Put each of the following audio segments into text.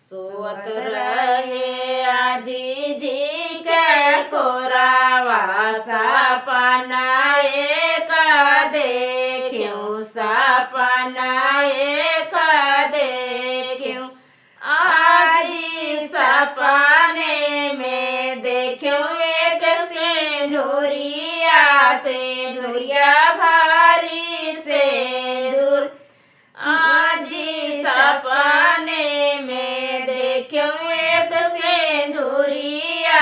सोवत रहे आजी जी के कोरावा सपना एक देख्यूं सपना एक देख्यूं आजी सपने में देख्यूं एक सिंदूरिया भारी सिंदूर आजी सपने में देख्यूं एक सिंदूरिया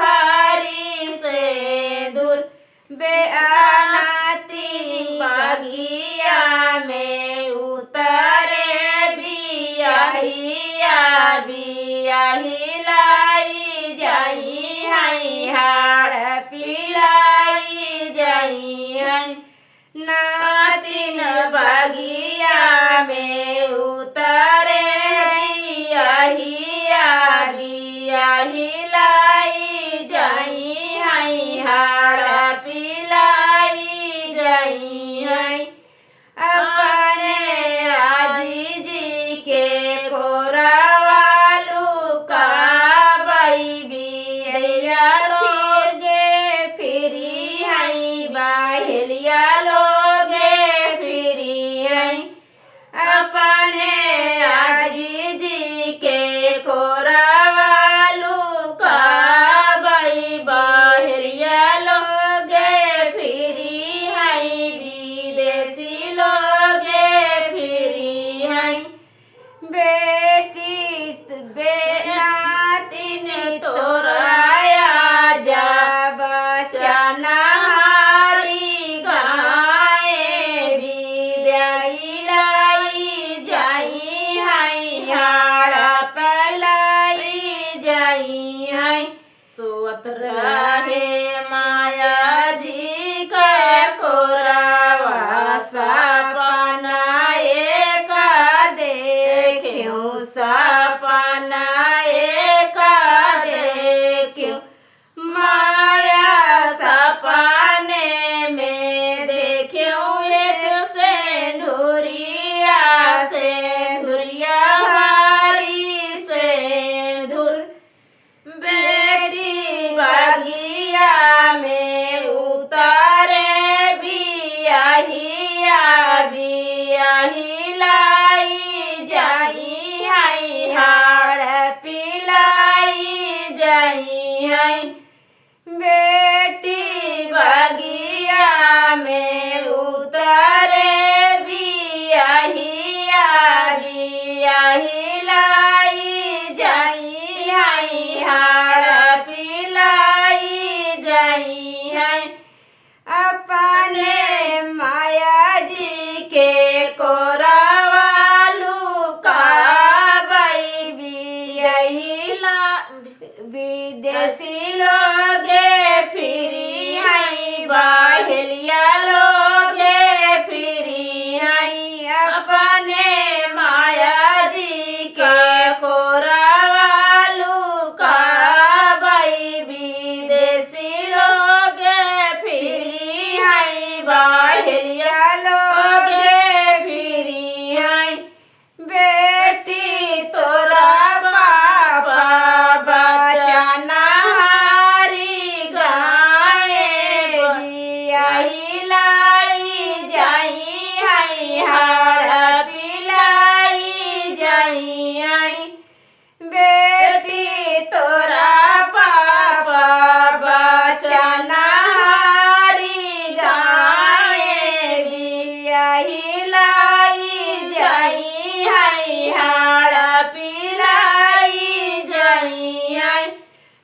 भारी सिंदूर बेअनाती बागिया में उतरे बियाही लाई जाई हई हाड़ पिलाई जाई हई नातिन बागिया में उतरे बियाही लाई जाई हई हाड़ पिलाई जाई हई अपने आजी जी के कोरावालू का बाई बिया लोगे फिरी हई बाहेलिया लोगे फिरी हई अपने आजी जी के कोरावालू का बाई बाहेलिया लोगे फिरी हई विदेशी लोगे फिरी हई बेटी बेनातिन तोराया जा बचाना हारी गाए विद्याई लाई जाई हई हाड़ा पलाई जाई हई सोवत रहे माया जी का कोरावा सपना एक देख्यूं सपना एक देख्यूं माया सपने में देख्यूं एक सिंदूरिया भारी सिंदूर बेटी बागिया में उतारे बियाही लाई जाई हई हाड़ पिलाई जाई हई बेटी बागिया में उतारे बियाही लाई जाई हई हाड़ पिलाई जाई हई अपने माया जी के कोरावालू का बाई विदेशी लोगे फिरी हई बाहेलिया लोगे फिरी हई अपने माया जी के कोरावालू का बाई विदेशी लोगे फिरी हई बाहेलिया लोगे फिरी हई बेटी तोरा बाबा बचाना हारी गाए बियाही लाई जाई हई हाड़ पिलाई जाई हई बेटी तोरा पापा बचाना हारी गाए बियाही लाई जाई हई हाड़ पिलाई जाई हई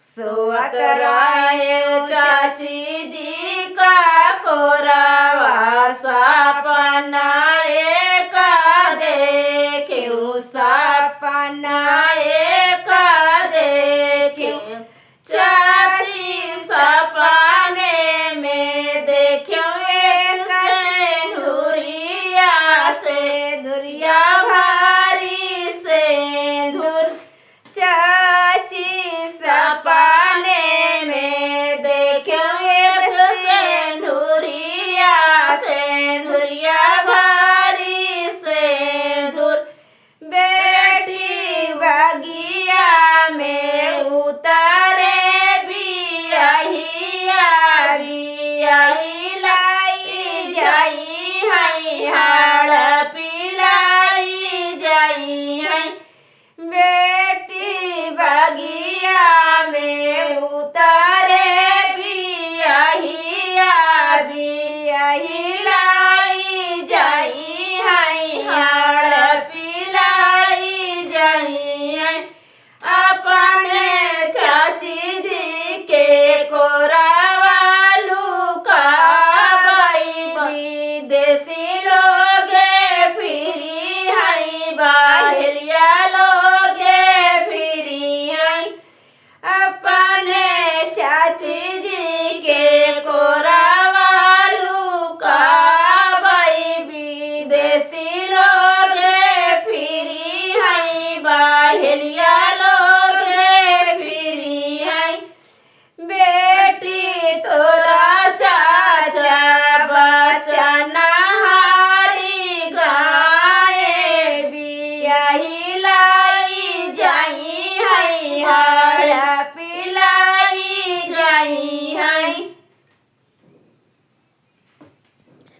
सोवत रहे चाची जी का कोरावा सपना एक देख्यूं सपना